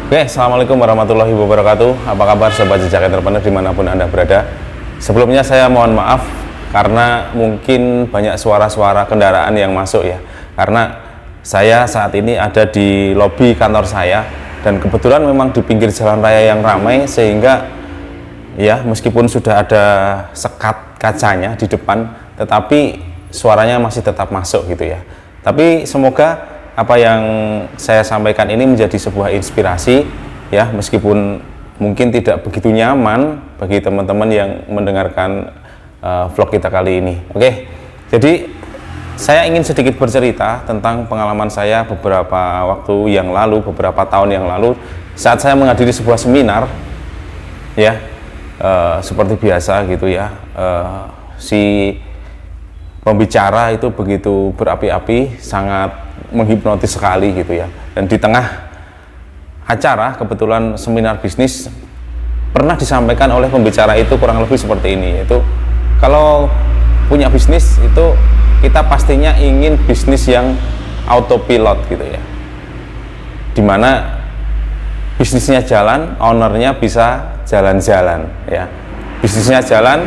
Oke, Assalamualaikum warahmatullahi wabarakatuh. Apa kabar sobat jejak entrepreneur dimanapun Anda berada. Sebelumnya saya mohon maaf karena mungkin banyak suara-suara kendaraan yang masuk ya. Karena saya saat ini ada di lobi kantor saya dan kebetulan memang di pinggir jalan raya yang ramai, sehingga ya meskipun sudah ada sekat kacanya di depan, tetapi suaranya masih tetap masuk gitu ya. Tapi semoga apa yang saya sampaikan ini menjadi sebuah inspirasi ya, meskipun mungkin tidak begitu nyaman bagi teman-teman yang mendengarkan vlog kita kali ini. Oke, jadi saya ingin sedikit bercerita tentang pengalaman saya beberapa waktu yang lalu, beberapa tahun yang lalu, saat saya menghadiri sebuah seminar ya, seperti biasa gitu ya, si pembicara itu begitu berapi-api, sangat menghipnotis sekali gitu ya. Dan di tengah acara kebetulan seminar bisnis pernah disampaikan oleh pembicara itu kurang lebih seperti ini, yaitu kalau punya bisnis itu kita pastinya ingin bisnis yang autopilot gitu ya, dimana bisnisnya jalan, ownernya bisa jalan-jalan ya, bisnisnya jalan,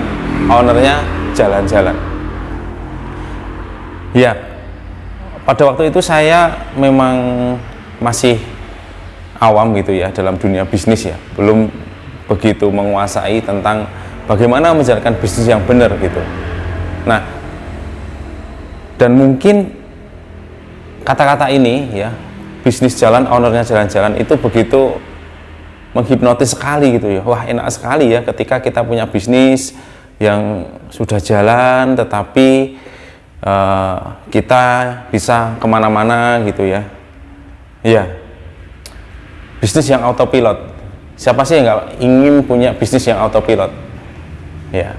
ownernya jalan-jalan ya. Pada waktu itu saya memang masih awam gitu ya dalam dunia bisnis ya, belum begitu menguasai tentang bagaimana menjalankan bisnis yang benar gitu. Nah, dan mungkin kata-kata ini ya, bisnis jalan, ownernya jalan-jalan, itu begitu menghipnotis sekali gitu ya. Wah, enak sekali ya ketika kita punya bisnis yang sudah jalan, tetapi kita bisa kemana-mana gitu ya. Iya, bisnis yang autopilot. Siapa sih yang nggak ingin punya bisnis yang autopilot? Ya,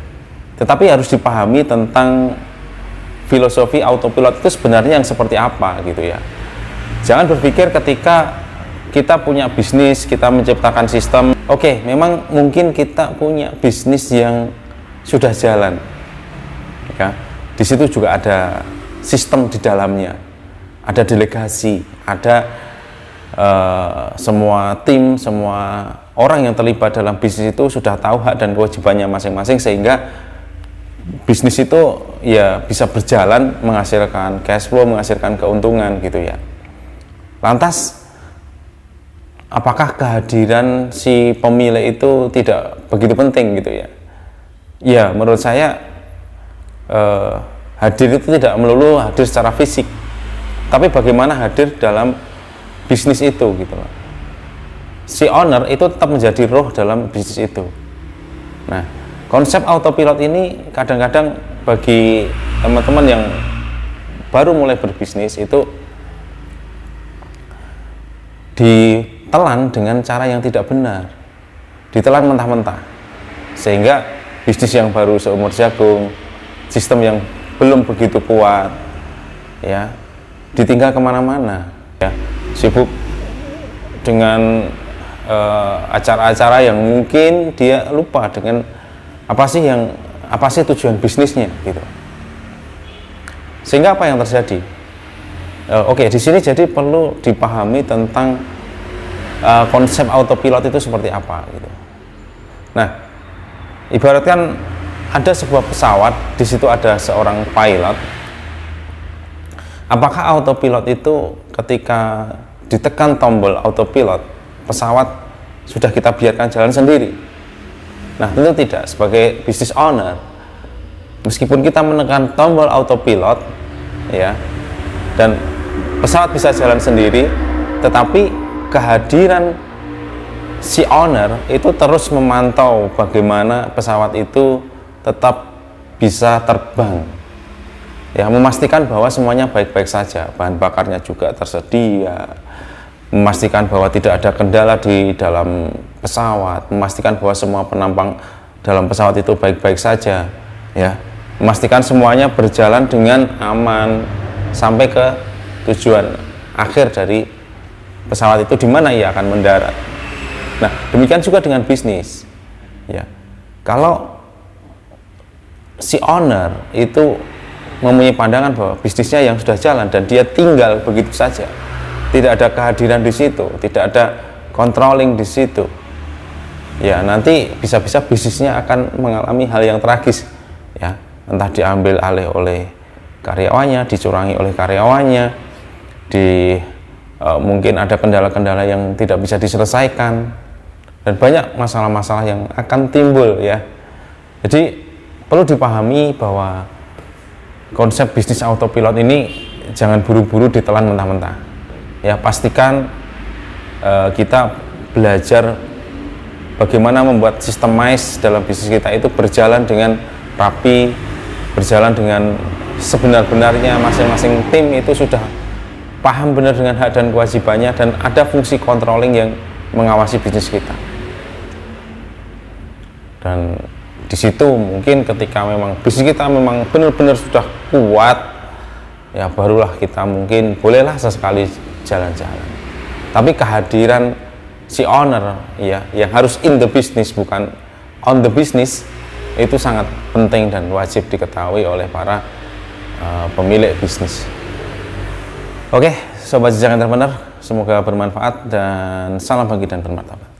tetapi harus dipahami tentang filosofi autopilot itu sebenarnya yang seperti apa gitu ya. Jangan berpikir ketika kita punya bisnis, kita menciptakan sistem, oke, memang mungkin kita punya bisnis yang sudah jalan ya. Di situ juga ada sistem di dalamnya, ada delegasi, ada semua tim, semua orang yang terlibat dalam bisnis itu sudah tahu hak dan kewajibannya masing-masing, sehingga bisnis itu ya bisa berjalan, menghasilkan cash flow, menghasilkan keuntungan gitu ya. Lantas apakah kehadiran si pemilik itu tidak begitu penting gitu ya? Ya, menurut saya hadir itu tidak melulu hadir secara fisik, tapi bagaimana hadir dalam bisnis itu gitu loh. Si owner itu tetap menjadi roh dalam bisnis itu. Nah, konsep autopilot ini kadang-kadang bagi teman-teman yang baru mulai berbisnis itu ditelan dengan cara yang tidak benar, ditelan mentah-mentah, sehingga bisnis yang baru seumur jagung, sistem yang belum begitu kuat ya, ditinggal kemana-mana ya, sibuk dengan acara-acara yang mungkin dia lupa dengan apa sih tujuan bisnisnya gitu. Sehingga apa yang terjadi? Oke, di sini jadi perlu dipahami tentang konsep autopilot itu seperti apa gitu. Nah, ibaratkan ada sebuah pesawat, di situ ada seorang pilot. Apakah autopilot itu ketika ditekan tombol autopilot, pesawat sudah kita biarkan jalan sendiri? Nah, tentu tidak. Sebagai business owner, meskipun kita menekan tombol autopilot ya, dan pesawat bisa jalan sendiri, tetapi kehadiran si owner itu terus memantau bagaimana pesawat itu tetap bisa terbang ya, memastikan bahwa semuanya baik-baik saja, bahan bakarnya juga tersedia, memastikan bahwa tidak ada kendala di dalam pesawat, memastikan bahwa semua penumpang dalam pesawat itu baik-baik saja ya, memastikan semuanya berjalan dengan aman sampai ke tujuan akhir dari pesawat itu, di mana ia akan mendarat. Nah, demikian juga dengan bisnis ya. Kalau si owner itu mempunyai pandangan bahwa bisnisnya yang sudah jalan dan dia tinggal begitu saja, tidak ada kehadiran di situ, tidak ada controlling di situ, ya nanti bisa-bisa bisnisnya akan mengalami hal yang tragis, ya, entah diambil alih oleh karyawannya, dicurangi oleh karyawannya, mungkin ada kendala-kendala yang tidak bisa diselesaikan, dan banyak masalah-masalah yang akan timbul, ya. Jadi perlu dipahami bahwa konsep bisnis autopilot ini jangan buru-buru ditelan mentah-mentah, ya. Pastikan kita belajar bagaimana membuat sistemize dalam bisnis kita itu berjalan dengan rapi, berjalan dengan sebenar-benarnya. Masing-masing tim itu sudah paham benar dengan hak dan kewajibannya, dan ada fungsi controlling yang mengawasi bisnis kita. Dan di situ mungkin ketika memang bisnis kita memang benar-benar sudah kuat, ya barulah kita mungkin bolehlah sesekali jalan-jalan. Tapi kehadiran si owner, ya, yang harus in the business bukan on the business, itu sangat penting dan wajib diketahui oleh para pemilik bisnis. Oke, sobat jejak entrepreneur, semoga bermanfaat dan salam bagi dan bermartabat.